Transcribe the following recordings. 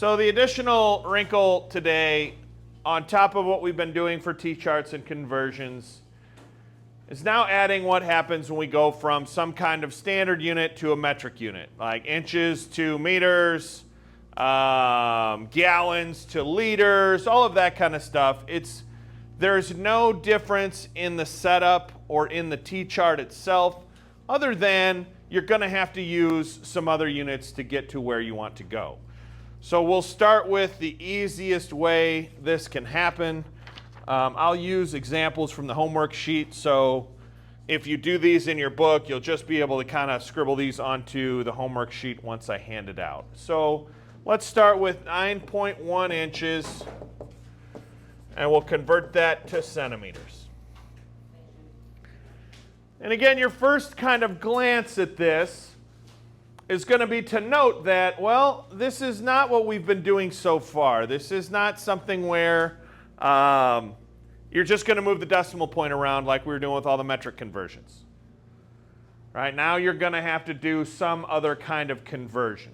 So the additional wrinkle today, on top of what we've been doing for T-charts and conversions, is now adding what happens when we go from some kind of standard unit to a metric unit, like inches to meters, gallons to liters, all of that kind of stuff. There's no difference in the setup or in the T-chart itself, other than you're going to have to use some other units to get to where you want to go. So we'll start with the easiest way this can happen. I'll use examples from the homework sheet, so if you do these in your book, you'll just be able to kind of scribble these onto the homework sheet once I hand it out. So let's start with 9.1 inches, and we'll convert that to centimeters. And again, your first kind of glance at this is going to be to note that, well, this is not what we've been doing so far. This is not something where you're just going to move the decimal point around like we were doing with all the metric conversions. Right now you're going to have to do some other kind of conversion.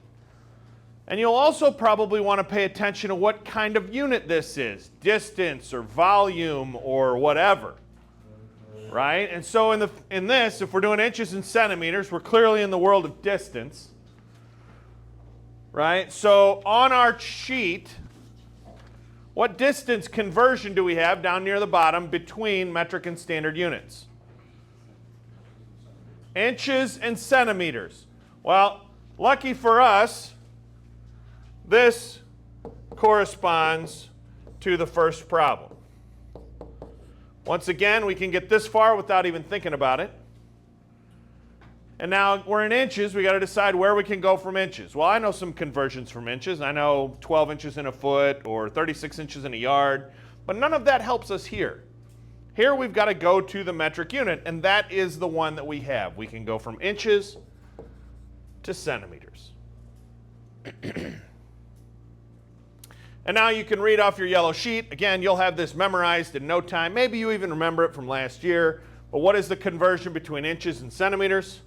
And you'll also probably want to pay attention to what kind of unit this is, distance or volume or whatever. Right? And so in this, if we're doing inches and centimeters, we're clearly in the world of distance. Right? So on our sheet, what distance conversion do we have down near the bottom between metric and standard units? Inches and centimeters. Well, lucky for us, this corresponds to the first problem. Once again, we can get this far without even thinking about it. And now we're in inches. We got to decide where we can go from inches. Well, I know some conversions from inches. I know 12 inches in a foot or 36 inches in a yard. But none of that helps us here. Here we've got to go to the metric unit, and that is the one that we have. We can go from inches to centimeters. And now you can read off your yellow sheet. Again, you'll have this memorized in no time. Maybe you even remember it from last year. But what is the conversion between inches and centimeters?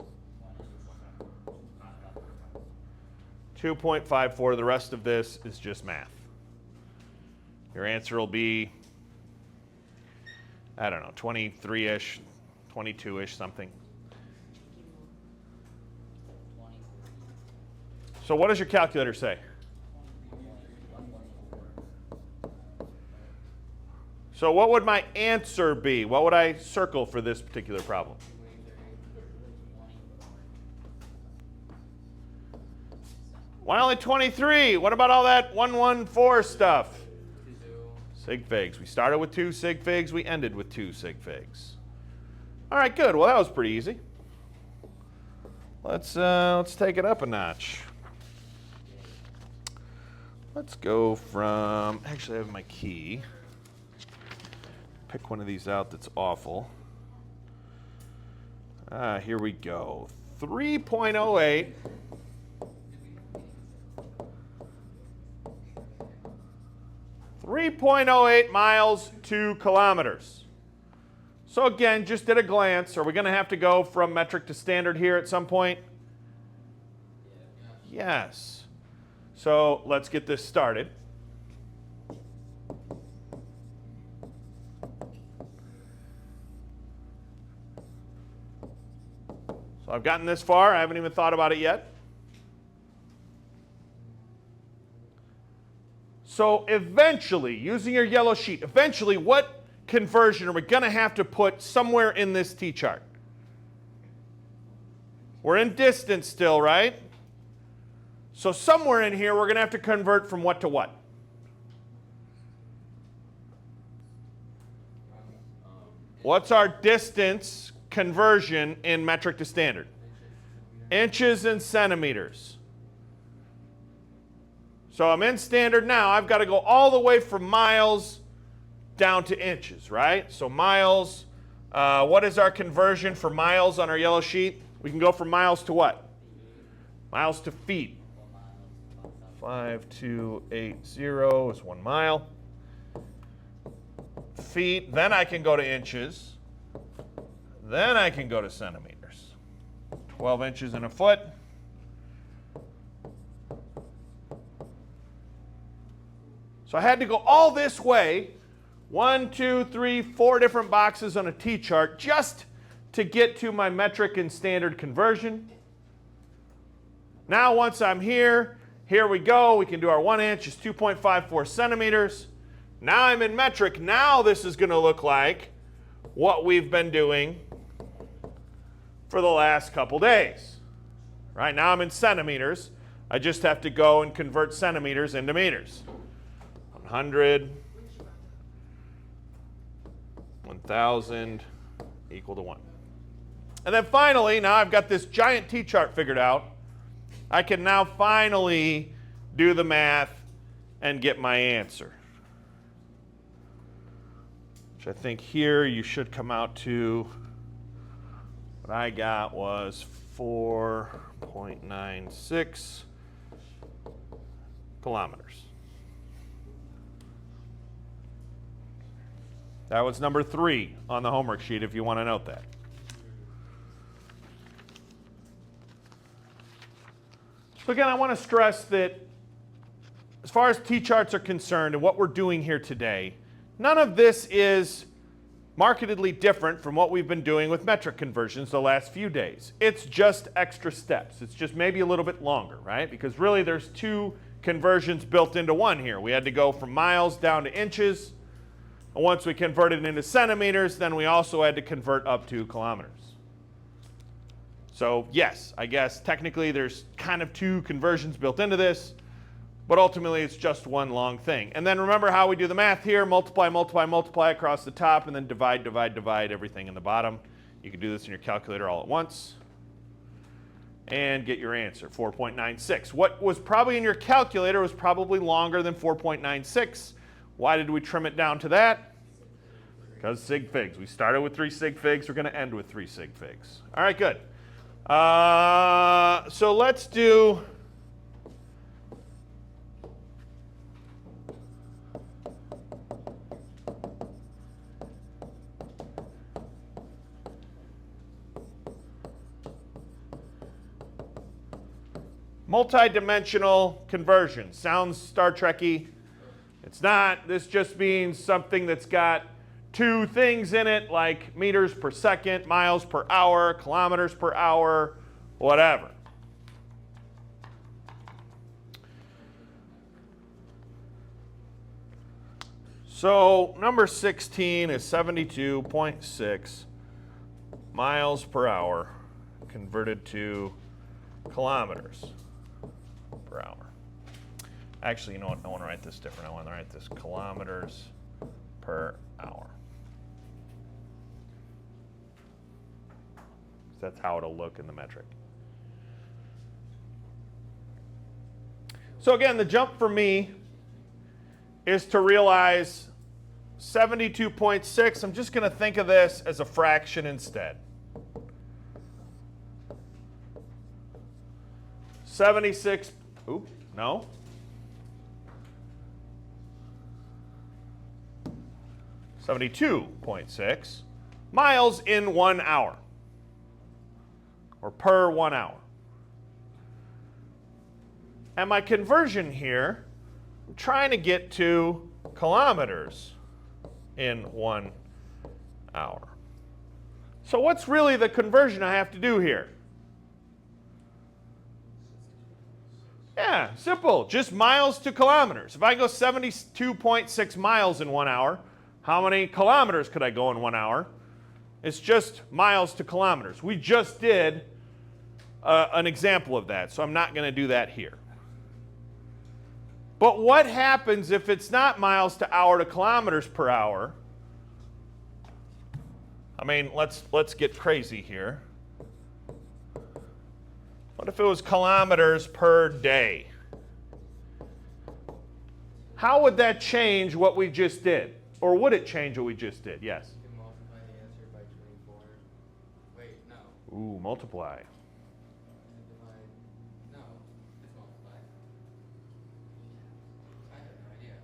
2.54. The rest of this is just math. Your answer will be, I don't know, 23-ish, 22-ish, something. So what does your calculator say? So what would my answer be? What would I circle for this particular problem? Why only 23? What about all that 114 stuff? Sig figs. We started with 2 sig figs. We ended with 2 sig figs. All right, good. Well, that was pretty easy. Let's take it up a notch. Let's go from, actually I have my key. Pick one of these out that's awful. Here we go. 3.08. 3.08 miles to kilometers. So again, just at a glance, are we going to have to go from metric to standard here at some point? Yes. So let's get this started. So I've gotten this far. I haven't even thought about it yet. So eventually, using your yellow sheet, eventually what conversion are we going to have to put somewhere in this T-chart? We're in distance still, right? So somewhere in here, we're going to have to convert from what to what? What's our distance conversion in metric to standard? Inches and centimeters. So I'm in standard now. I've got to go all the way from miles down to inches, right? So miles, what is our conversion for miles on our yellow sheet? We can go from miles to what? Miles to feet. 5280 is 1 mile. Feet, then I can go to inches. Then I can go to centimeters. 12 inches in a foot. So I had to go all this way, 1, 2, 3, 4 different boxes on a T-chart just to get to my metric and standard conversion. Now once I'm here, here we go. We can do our 1 inch is 2.54 centimeters. Now I'm in metric. Now this is going to look like what we've been doing for the last couple days. Right now I'm in centimeters. I just have to go and convert centimeters into meters. 100, 1,000 equal to 1. And then finally, now I've got this giant T-chart figured out, I can now finally do the math and get my answer. Which I think here you should come out to, what I got was 4.96 kilometers. That was number 3 on the homework sheet if you want to note that. So again, I want to stress that as far as T-charts are concerned and what we're doing here today, none of this is markedly different from what we've been doing with metric conversions the last few days. It's just extra steps. It's just maybe a little bit longer, right? Because really there's 2 conversions built into one here. We had to go from miles down to inches. And once we converted it into centimeters, then we also had to convert up to kilometers. So yes, I guess technically there's kind of 2 conversions built into this, but ultimately it's just one long thing. And then remember how we do the math here: multiply, multiply, multiply across the top, and then divide, divide, divide everything in the bottom. You can do this in your calculator all at once and get your answer, 4.96. What was probably in your calculator was probably longer than 4.96. Why did we trim it down to that? Because sig figs. We started with 3 sig figs. We're going to end with 3 sig figs. All right, good. So let's do multi-dimensional conversion. Sounds Star Trek-y. It's not. This just means something that's got 2 things in it, like meters per second, miles per hour, kilometers per hour, whatever. So number 16 is 72.6 miles per hour converted to kilometers per hour. Actually, you know what? I want to write this different. I want to write this kilometers per hour. That's how it'll look in the metric. So again, the jump for me is to realize 72.6. I'm just going to think of this as a fraction instead. 76, oop, no. 72.6 miles in 1 hour, or per 1 hour. And my conversion here, I'm trying to get to kilometers in 1 hour. So what's really the conversion I have to do here? Yeah, simple, just miles to kilometers. If I go 72.6 miles in 1 hour, how many kilometers could I go in 1 hour? It's just miles to kilometers. We just did an example of that, so I'm not going to do that here. But what happens if it's not miles to hour to kilometers per hour? I mean, let's get crazy here. What if it was kilometers per day? How would that change what we just did? Or would it change what we just did? Yes? You can multiply the answer by 24. Wait, no. Ooh, multiply. And divide. No, it's multiply. I have no idea.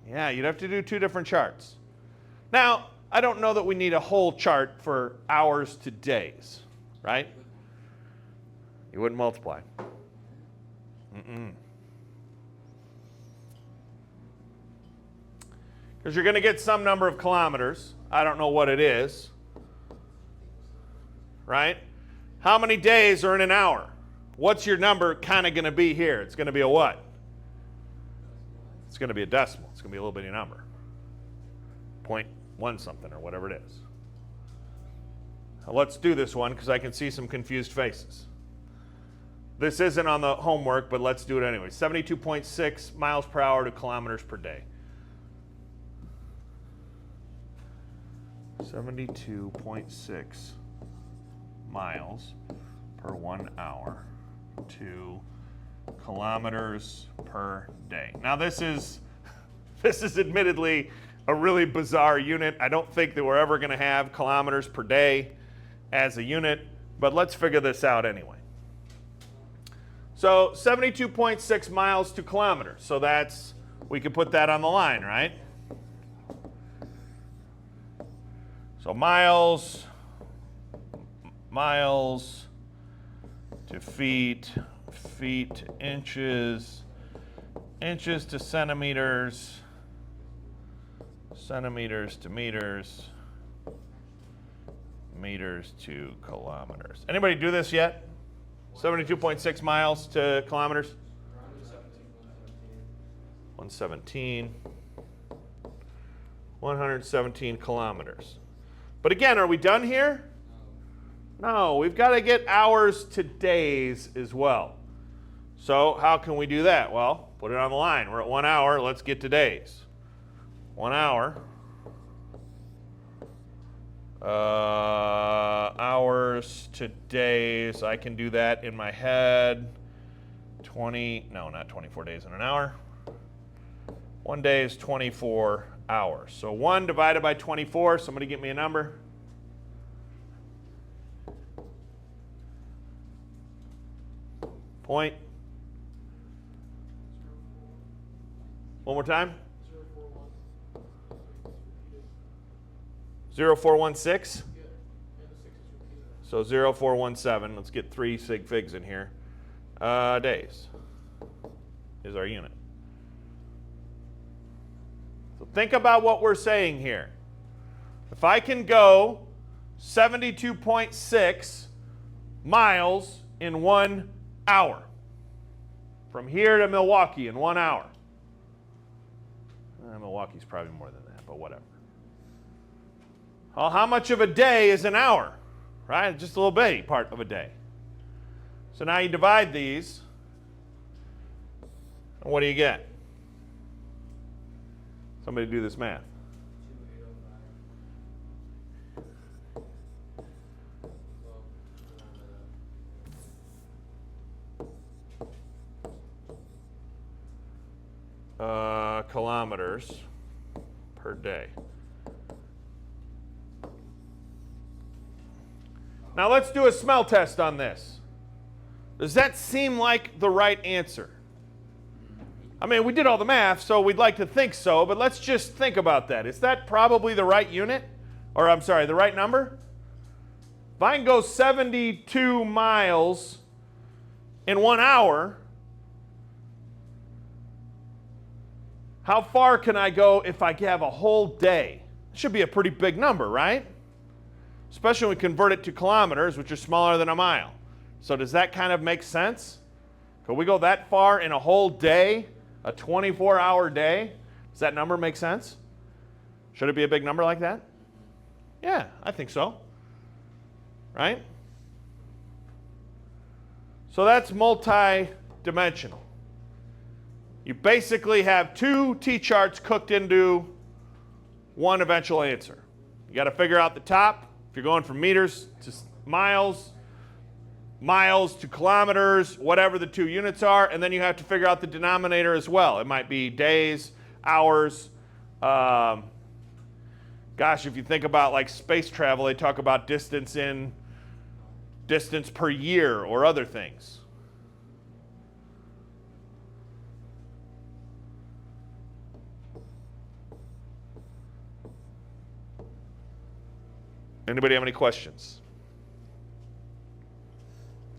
Yeah, you'd have to do 2 different charts. Now, I don't know that we need a whole chart for hours to days, right? You wouldn't multiply. because you're going to get some number of kilometers. I don't know what it is. Right? How many days are in an hour? What's your number kind of going to be here? It's going to be a what? It's going to be a decimal. It's going to be a little bitty number. 0.1 something or whatever it is. Now let's do this one because I can see some confused faces. This isn't on the homework, but let's do it anyway. 72.6 miles per hour to kilometers per day. 72.6 miles per 1 hour to kilometers per day. Now this is admittedly a really bizarre unit. I don't think that we're ever going to have kilometers per day as a unit, but let's figure this out anyway. So 72.6 miles to kilometers. So that's, we could put that on the line, right? So miles to feet, feet to inches, inches to centimeters, centimeters to meters, meters to kilometers. Anybody do this yet? 72.6 miles to kilometers? 117. 117 kilometers. But again, are we done here? No, we've got to get hours to days as well. So how can we do that? Well, put it on the line. We're at 1 hour. Let's get to days. 1 hour. Hours to days. I can do that in my head. 24 days in an hour. 1 day is 24 hours. So 1 divided by 24. Somebody get me a number. Point. One more time. 0416. So 0417. Let's get 3 sig figs in here. Days is our unit. So think about what we're saying here. If I can go 72.6 miles in 1 hour, from here to Milwaukee in 1 hour. Milwaukee's probably more than that, but whatever. Well, how much of a day is an hour? Right? Just a little bitty part of a day. So now you divide these, and what do you get? Somebody do this math. 2805. Kilometers per day. Now let's do a smell test on this. Does that seem like the right answer? I mean, we did all the math, so we'd like to think so, but let's just think about that. Is that probably the right unit? Or I'm sorry, the right number? If I can go 72 miles in 1 hour, how far can I go if I have a whole day? It should be a pretty big number, right? Especially when we convert it to kilometers, which are smaller than a mile. So does that kind of make sense? Could we go that far in a whole day, a 24-hour day? Does that number make sense? Should it be a big number like that? Yeah, I think so. Right? So that's multi-dimensional. You basically have 2 T-charts cooked into one eventual answer. You got to figure out the top. If you're going from meters to miles, miles to kilometers, whatever the 2 units are, and then you have to figure out the denominator as well. It might be days, hours. Gosh, if you think about like space travel, they talk about distance per year or other things. Anybody have any questions?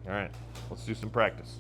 All right, let's do some practice.